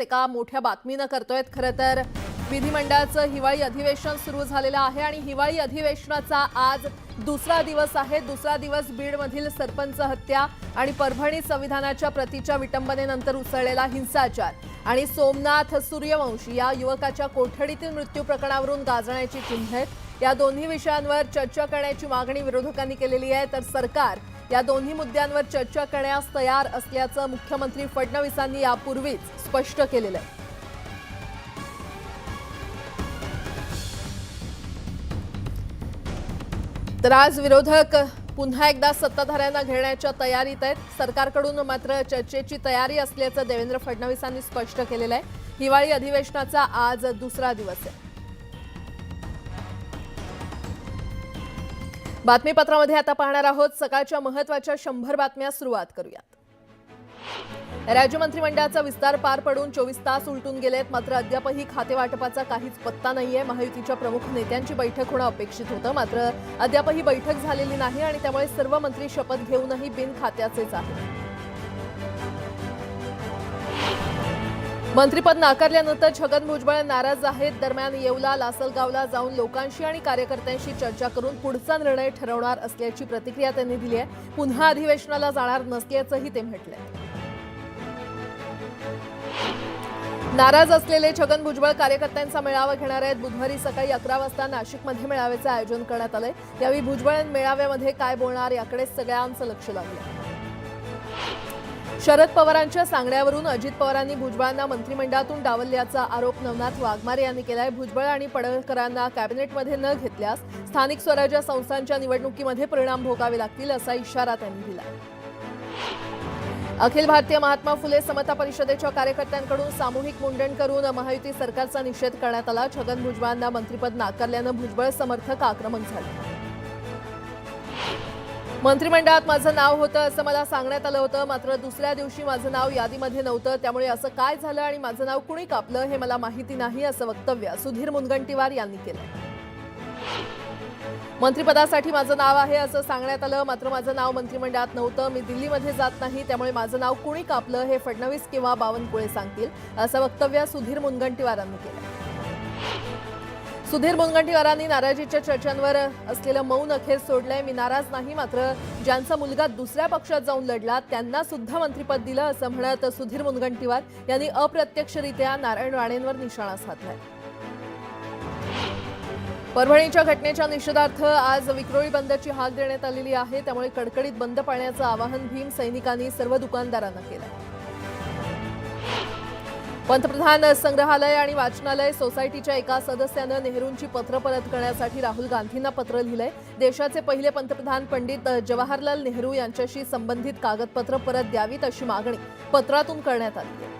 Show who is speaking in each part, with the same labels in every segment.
Speaker 1: एका मोठ्या बातमीनं करतोय। खरं तर विधिमंडळाचं हिवाळी अधिवेशन सुरू झालेलं आहे आणि हिवाळी अधिवेशनाचा आज दुसरा दिवस आहे। दुसरा दिवस बीडमधील सरपंच हत्या आणि परभणी संविधानाच्या प्रतीच्या विटंबनेनंतर उसळलेला हिंसाचार आणि सोमनाथ सूर्यवंशी या युवकाच्या कोठडीतील मृत्यू प्रकरणावरून गाजण्याची चिन्हे आहेत। या दोन्ही विषयांवर चर्चा करण्याची मागणी विरोधकांनी केलेली आहे, तर सरकार या दोन्ही मुद्द्यांवर चर्चा करण्यास तयार असल्याचं मुख्यमंत्री फडणवीसांनी यापूर्वीच स्पष्ट केलेलं आहे। तर आज विरोधक पुन्हा एकदा सत्ताधाऱ्यांना घेण्याच्या तयारीत आहेत। सरकारकडून मात्र चर्चेची तयारी असल्याचं देवेंद्र फडणवीसांनी स्पष्ट केलेलं आहे। हिवाळी अधिवेशनाचा आज दुसरा दिवस आहे। बातमीपत्रामध्ये आता पाहणार आहोत सकाळच्या महत्त्वाच्या 100 बातम्या। सुरुवात करूयात। राज्य मंत्रिमंडळाचा विस्तार पार पडून 24 तास उलटून गेलेत, मात्र अद्यापही खातेवाटपाचा काहीच पत्ता नाहीये। महायुतीच्या प्रमुख नेत्यांची बैठक होणं अपेक्षित होतं, मात्र अद्यापही बैठक झालेली नाही आणि त्यामुळे सर्व मंत्री शपथ घेऊनही बिनखात्याचेच आहेत। मंत्रिपद नाकारल्यानंतर छगन भुजबळ नाराज आहेत। दरम्यान येवला लासलगावला जाऊन लोकांशी आणि कार्यकर्त्यांशी चर्चा करून पुढचा निर्णय ठरवणार असल्याची प्रतिक्रिया त्यांनी दिली आहे। पुन्हा अधिवेशनाला जाणार नसल्याचंही ते म्हटलंय। नाराज असलेले छगन भुजबळ कार्यकर्त्यांचा मेळावा घेणार आहेत। बुधवारी सकाळी 11 वाजता नाशिकमध्ये मेळाव्याचे आयोजन करण्यात आलंय। यावेळी भुजबळ मेळाव्यामध्ये काय बोलणार याकडे सगळ्यांचं लक्ष लागलंय। शरद पवारांच्या सांगण्यावरून अजित पवारांनी भुजबळांना मंत्रिमंडळातून डावलल्याचा आरोप नवनाथ वाघमारे यांनी केलाय। भुजबळ आणि पडळकरांना कॅबिनेटमध्ये न घेतल्यास स्थानिक स्वराज्य संस्थांच्या निवडणुकीमध्ये परिणाम भोगावे लागतील असा इशारा त्यांनी दिला। अखिल भारतीय महात्मा फुले समता परिषदेच्या कार्यकर्त्यांकडून सामूहिक मुंडन करून महायुती सरकारचा निषेध करण्यात आला। छगन भुजबळांना मंत्रिपद नाकारल्यानं भुजबळ समर्थक आक्रमक झाले। मंत्रिमंडळात माझं नाव होतं असं मला सांगण्यात आलं होतं, मात्र दुसऱ्या दिवशी माझं नाव यादीमध्ये नव्हतं, त्यामुळे असं काय झालं आणि माझं नाव कुणी कापलं हे मला माहिती नाही असं वक्तव्य सुधीर मुनगंटीवार यांनी केलं। मंत्रिपदासाठी माझं नाव आहे असं सांगण्यात आलं, मात्र माझं नाव मंत्रिमंडळात नव्हतं। मी दिल्लीमध्ये जात नाही, त्यामुळे माझं नाव कुणी कापलं हे फडणवीस किंवा बावनकुळे सांगतील असं वक्तव्य सुधीर मुनगंटीवारांनी केलं। सुधीर मुनगंटीवारांनी नाराजीच्या चर्चांवर असलेलं मौन अखेर सोडलंय। मी नाराज नाही, मात्र ज्यांचा मुलगा दुसऱ्या पक्षात जाऊन लढला त्यांना सुद्धा मंत्रिपद दिलं असं म्हणत सुधीर मुनगंटीवार यांनी अप्रत्यक्षरित्या नारायण राणेंवर निशाणा साधलाय। परभणीच्या घटनेच्या निषेधार्थ आज विक्रोळी बंदची हाक देण्यात आलेली आहे, त्यामुळे कडकडीत बंद पाळण्याचं आवाहन भीम सैनिकांनी सर्व दुकानदारांना केलंय। पंतप्रधान संग्रहालय आणि वाचनालय सोसायटीच्या एका सदस्यानं नेहरूंची पत्र परत करण्यासाठी राहुल गांधींना पत्र लिहिलंय। देशाचे पहिले पंतप्रधान पंडित जवाहरलाल नेहरू यांच्याशी संबंधित कागदपत्र परत द्यावीत अशी मागणी पत्रातून करण्यात आली आहे।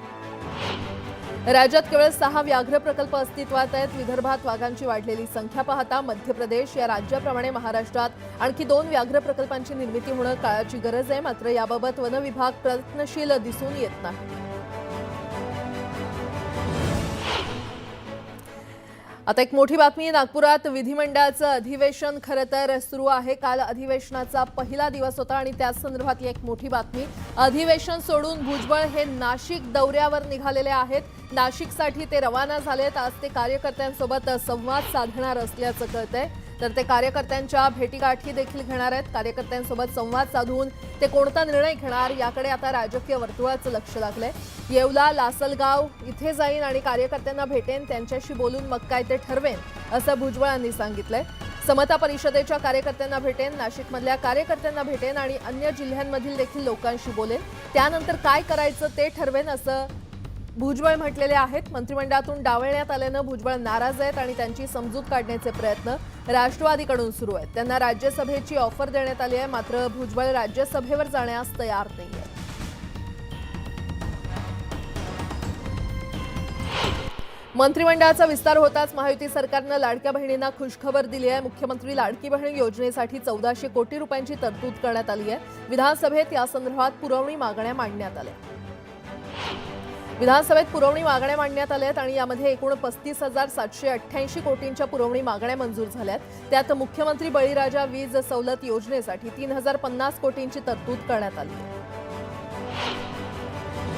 Speaker 1: राज्यात केवळ 6 व्याघ्र प्रकल्प अस्तित्वात आहेत। विदर्भात वाघांची वाढलेली संख्या पाहता मध्य प्रदेश या राज्याप्रमाणे महाराष्ट्रात आणखी 2 व्याघ्र प्रकल्पांची निर्मिती होणं काळाची गरज आहे, मात्र याबाबत वन विभाग प्रयत्नशील दिसून येत नाही। आता एक मोठी बातमी। नागपुरात विधिमंडळाचं अधिवेशन खरं तर सुरू आहे। काल अधिवेशनाचा पहिला दिवस होता आणि त्याच संदर्भातली एक मोठी बातमी। अधिवेशन सोडून भुजबळ हे नाशिक दौऱ्यावर निघालेले आहेत। नाशिकसाठी ते रवाना झालेत। आज ते कार्यकर्त्यांसोबत संवाद साधणार असल्याचं कळतंय, तर ते कार्यकर्त्यांच्या भेटीगाठी देखील घेणार आहेत। कार्यकर्त्यांसोबत संवाद साधून ते कोणता निर्णय घेणार याकडे आता राजकीय वर्तुळाचं लक्ष लागलंय। येवला लासलगाव इथे जाईन आणि कार्यकर्त्यांना भेटेन, त्यांच्याशी बोलून मग काय ते ठरवेन असं भुजबळांनी सांगितलंय। समता परिषदेच्या कार्यकर्त्यांना भेटेन, नाशिकमधल्या कार्यकर्त्यांना भेटेन आणि अन्य जिल्ह्यांमधील देखील लोकांशी बोलेन, त्यानंतर काय करायचं ते ठरवेन असं भुजबळ म्हटलेले आहेत। मंत्रिमंडळातून डावलण्यात आल्यानं भुजबळ नाराज आहेत आणि त्यांची समजूत काढण्याचे प्रयत्न राष्ट्रवादीकडून सुरू आहेत। त्यांना राज्यसभेची ऑफर देण्यात आली आहे, मात्र भुजबळ राज्यसभेवर जाण्यास तयार नाहीये। मंत्रिमंडळाचा विस्तार होताच महायुती सरकारनं लाडक्या बहिणींना खुशखबर दिली आहे। मुख्यमंत्री लाडकी बहीण योजनेसाठी 1400 कोटी रुपयांची तरतूद करण्यात आली आहे। विधानसभेत या संदर्भात पुरवणी मागण्या मांडण्यात आल्या। विधानसभेत पुरवणी मागण्या मांडण्यात आल्यात आणि यामध्ये एकूण 35,788 कोटींच्या पुरवणी मागण्या मंजूर झाल्यात। त्यात मुख्यमंत्री बळीराजा वीज सवलत योजनेसाठी 3,050 कोटींची तरतूद करण्यात आली आहे।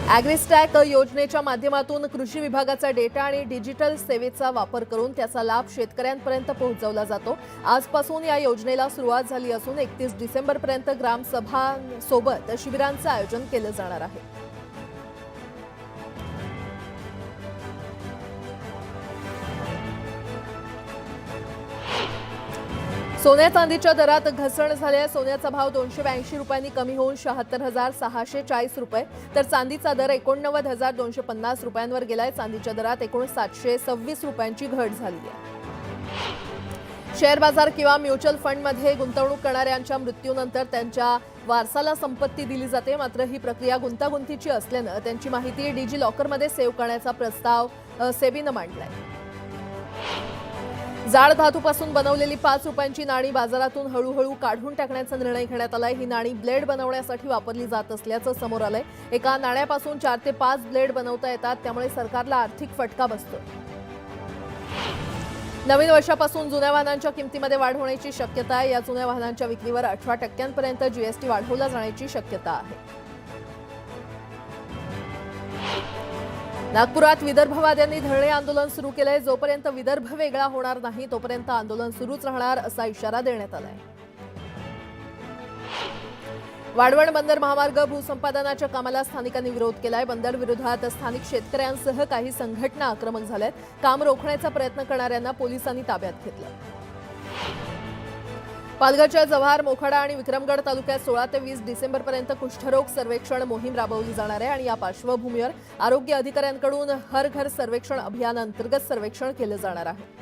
Speaker 1: ॲग्रिस्टॅक योजनेच्या माध्यमातून कृषी विभागाचा डेटा आणि डिजिटल सेवेचा वापर करून त्याचा लाभ शेतकऱ्यांपर्यंत पोहोचवला जातो। आजपासून या योजनेला सुरुवात झाली असून 31 डिसेंबरपर्यंत ग्रामसभांसोबत शिबिरांचं आयोजन केलं जाणार आहे। सोन्या चांदीच्या दरात घसरण झाली। सोन्याचा भाव 282 रुपयांनी कमी होऊन 76,640 रुपये तर चांदीचा दर 89,250 रुपयांवर गेलाय। चांदीच्या दरात एकूण 726 रुपयांची घट झाली आहे। शेअर बाजार किंवा म्युच्युअल फंडमध्ये गुंतवणूक करणाऱ्यांच्या मृत्यूनंतर त्यांच्या वारसाला संपत्ती दिली जाते, मात्र ही प्रक्रिया गुंतागुंतीची असल्यानं त्यांची माहिती डिजी लॉकरमध्ये सेव्ह करण्याचा प्रस्ताव सेबीनं मांडलाय। जाड धातूपासून बनवलेली 5 रुपयांची नाणी बाजारातून हळूहळू काढून टाकण्याचा निर्णय घेण्यात आलाय। ही नाणी ब्लेड बनवण्यासाठी वापरली जात असल्याचं समोर आलंय। एका नाण्यापासून 4 ते 5 ब्लेड बनवता येतात, त्यामुळे सरकारला आर्थिक फटका बसतो। नवीन वर्षापासून जुन्या वाहनांच्या किमतीमध्ये वाढ होण्याची शक्यता आहे। या जुन्या वाहनांच्या विक्रीवर 18% जीएसटी वाढवला जाण्याची शक्यता आहे। नागपुरात विदर्भवाद्यांनी धरणे आंदोलन सुरू केलंय। जोपर्यंत विदर्भ वेगळा होणार नाही तोपर्यंत आंदोलन सुरूच राहणार असा इशारा देण्यात आलाय। वाढवण बंदर महामार्ग भूसंपादनाच्या कामाला स्थानिकांनी विरोध केलाय। बंदर विरोधात स्थानिक शेतकऱ्यांसह काही संघटना आक्रमक झाल्यात। काम रोखण्याचा प्रयत्न करणाऱ्यांना पोलिसांनी ताब्यात घेतलं। पालघरच्या जव्हार, मोखाडा आणि विक्रमगड तालुक्यात 16 ते 20 डिसेंबरपर्यंत कुष्ठरोग सर्वेक्षण मोहीम राबवली जाणार आहे आणि या पार्श्वभूमीवर आरोग्य अधिकाऱ्यांकडून हर घर सर्वेक्षण अभियानांतर्गत सर्वेक्षण केलं जाणार आहे।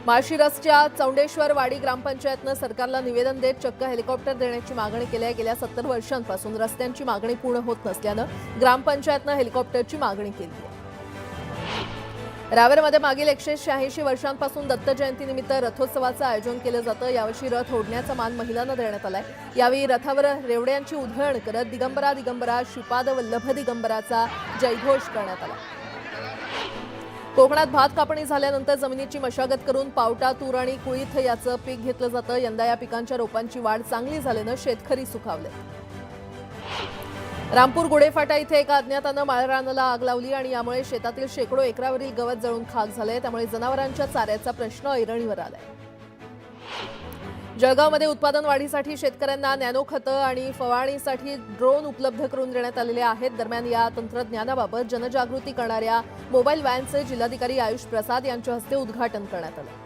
Speaker 1: माळशिरसच्या चौंडेश्वर वाडी ग्रामपंचायतनं सरकारला निवेदन देत चक्क हेलिकॉप्टर देण्याची मागणी केली आहे। गेल्या 70 वर्षांपासून रस्त्यांची मागणी पूर्ण होत नसल्यानं ग्रामपंचायतनं हेलिकॉप्टरची मागणी केली आहे। रावेरमध्ये मागील 186 वर्षांपासून दत्त जयंतीनिमित्त रथोत्सवाचं आयोजन केलं जातं। यावर्षी रथ ओढण्याचा मान महिलांना देण्यात आलाय। यावेळी रथावर रेवड्यांची उधळण करत दिगंबरा दिगंबरा श्रीपाद वल्लभ दिगंबराचा जयघोष करण्यात आला। कोकणात भात कापणी झाल्यानंतर जमिनीची मशागत करून पावटा, तूर आणि कुळीथ याचं पीक घेतलं जातं। यंदा या पिकांच्या रोपांची वाढ चांगली झाल्यानं शेतकरी सुखावले। रामपूर गुडेफाटा इथे एका अज्ञातानं माळरानाला आग लावली आणि यामुळे शेतातील शेकडो एकरावरील गवत जळून खाक झाले। त्यामुळे जनावरांच्या चाऱ्याचा प्रश्न ऐरणीवर आलाय। जळगावमध्ये उत्पादन वाढीसाठी शेतकऱ्यांना नॅनो खतं आणि फवारणीसाठी ड्रोन उपलब्ध करून देण्यात आलेले आहेत। दरम्यान या तंत्रज्ञानाबाबत जनजागृती करणाऱ्या मोबाईल व्हॅनचे जिल्हाधिकारी आयुष प्रसाद यांच्या हस्ते उद्घाटन करण्यात आलं।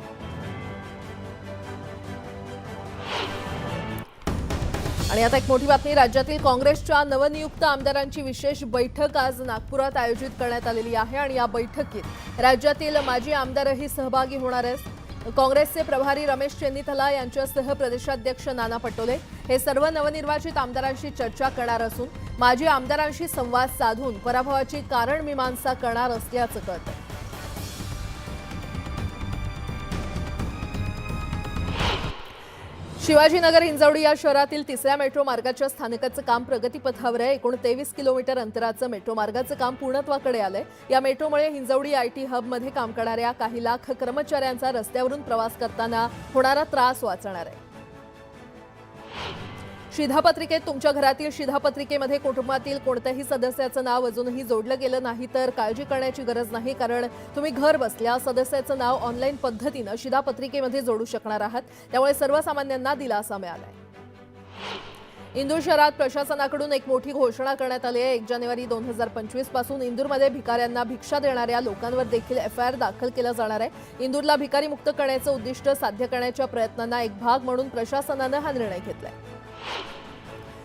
Speaker 1: आणि आता एक मोठी बातमी। राज्यातील काँग्रेसच्या नवनियुक्त आमदारांची विशेष बैठक आज नागपुरात आयोजित करण्यात आलेली आहे आणि या बैठकीत राज्यातील माजी आमदारही सहभागी होणार आहेत। काँग्रेसचे प्रभारी रमेश चेन्नीथला यांच्यासह प्रदेशाध्यक्ष नाना पटोले हे सर्व नवनिर्वाचित आमदारांशी चर्चा करणार असून माजी आमदारांशी संवाद साधून पराभवाची कारण मीमांसा करणार असल्याचं कळतं। शिवाजीनगर हिंजवडी या शहरातील 3ऱ्या मेट्रो मार्गाच्या स्थानकाचं काम प्रगतीपथावर आहे। एकूण 23 किलोमीटर अंतराचं मेट्रो मार्गाचं काम पूर्णत्वाकडे आलंय। या मेट्रोमुळे हिंजवडी आयटी हबमध्ये काम करणाऱ्या काही लाख कर्मचाऱ्यांचा रस्त्यावरून प्रवास करताना होणारा त्रास वाचणार आहे। शिधापत्रिकेत तुमच्या घरातील शिधापत्रिकेमध्ये कुटुंबातील कोणत्याही सदस्याचं नाव अजूनही जोडलं गेलं नाही तर काळजी करण्याची गरज नाही, कारण तुम्ही घर बसल्या सदस्याचं नाव ऑनलाईन पद्धतीनं शिधापत्रिकेमध्ये जोडू शकणार आहात। त्यामुळे सर्वसामान्यांना दिलासा मिळालाय। इंदूर शहरात प्रशासनाकडून एक मोठी घोषणा करण्यात आली आहे। 1 जानेवारी 2025 पासून इंदूरमध्ये भिकाऱ्यांना भिक्षा देणाऱ्या लोकांवर देखील एफआयआर दाखल केला जाणार आहे। इंदूरला भिकारी मुक्त करण्याचं उद्दिष्ट साध्य करण्याच्या प्रयत्नांना एक भाग म्हणून प्रशासनानं हा निर्णय घेतलाय।